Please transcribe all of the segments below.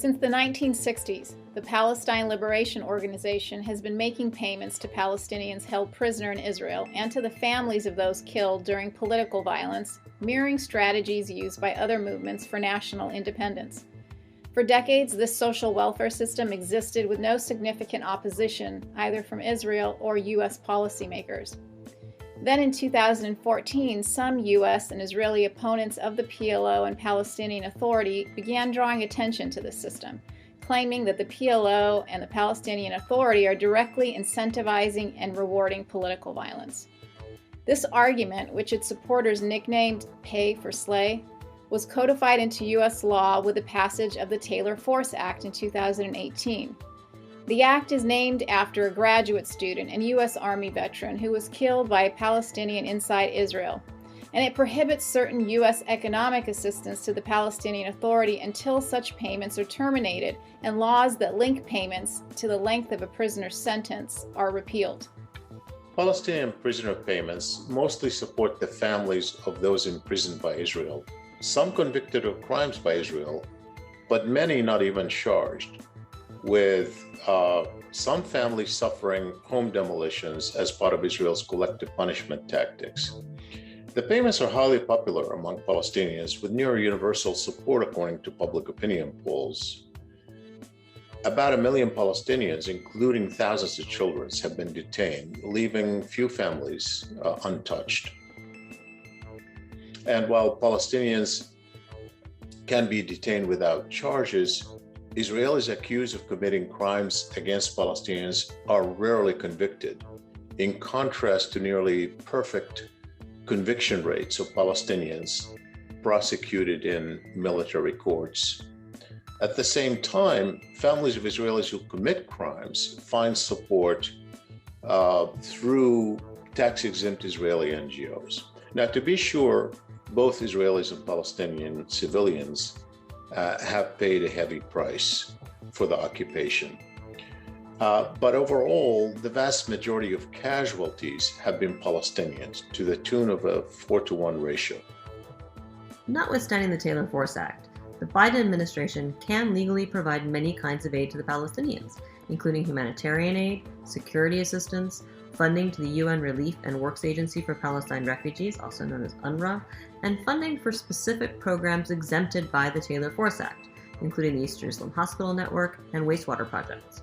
Since the 1960s, the Palestine Liberation Organization has been making payments to Palestinians held prisoner in Israel and to the families of those killed during political violence, mirroring strategies used by other movements for national independence. For decades, this social welfare system existed with no significant opposition, either from Israel or U.S. policymakers. Then in 2014, some U.S. and Israeli opponents of the PLO and Palestinian Authority began drawing attention to this system, claiming that the PLO and the Palestinian Authority are directly incentivizing and rewarding political violence. This argument, which its supporters nicknamed "pay for slay," was codified into U.S. law with the passage of the Taylor Force Act in 2018. The act is named after a graduate student and U.S. Army veteran who was killed by a Palestinian inside Israel, and it prohibits certain U.S. economic assistance to the Palestinian Authority until such payments are terminated and laws that link payments to the length of a prisoner's sentence are repealed. Palestinian prisoner payments mostly support the families of those imprisoned by Israel, some convicted of crimes by Israel, but many not even charged, with some families suffering home demolitions as part of Israel's collective punishment tactics. The payments are highly popular among Palestinians with near universal support according to public opinion polls. About 1 million Palestinians, including thousands of children, have been detained, leaving few families untouched. And while Palestinians can be detained without charges, Israelis accused of committing crimes against Palestinians are rarely convicted, in contrast to nearly perfect conviction rates of Palestinians prosecuted in military courts. At the same time, families of Israelis who commit crimes find support through tax-exempt Israeli NGOs. Now, to be sure, both Israelis and Palestinian civilians have paid a heavy price for the occupation. But overall, the vast majority of casualties have been Palestinians, to the tune of a 4-to-1 ratio. Notwithstanding the Taylor Force Act, the Biden administration can legally provide many kinds of aid to the Palestinians, including humanitarian aid, security assistance, funding to the UN Relief and Works Agency for Palestine Refugees, also known as UNRWA, and funding for specific programs exempted by the Taylor Force Act, including the East Jerusalem Hospital Network and wastewater projects.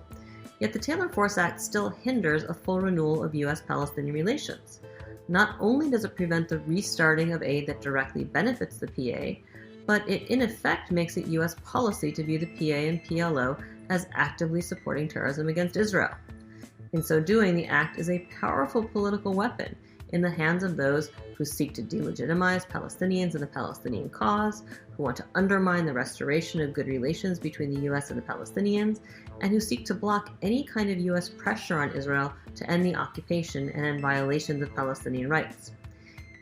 Yet the Taylor Force Act still hinders a full renewal of U.S.-Palestinian relations. Not only does it prevent the restarting of aid that directly benefits the PA, but it in effect makes it U.S. policy to view the PA and PLO as actively supporting terrorism against Israel. In so doing, the act is a powerful political weapon in the hands of those who seek to delegitimize Palestinians and the Palestinian cause, who want to undermine the restoration of good relations between the U.S. and the Palestinians, and who seek to block any kind of U.S. pressure on Israel to end the occupation and end violations of Palestinian rights.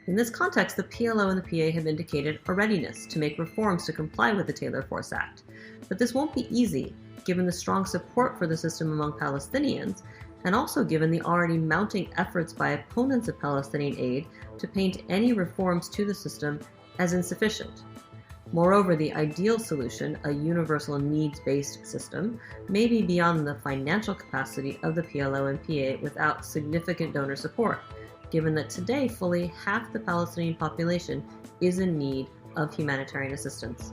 In this context, the PLO and the PA have indicated a readiness to make reforms to comply with the Taylor Force Act. But this won't be easy, given the strong support for the system among Palestinians, and also given the already mounting efforts by opponents of Palestinian aid to paint any reforms to the system as insufficient. Moreover, the ideal solution, a universal needs-based system, may be beyond the financial capacity of the PLO and PA without significant donor support, given that today fully half the Palestinian population is in need of humanitarian assistance.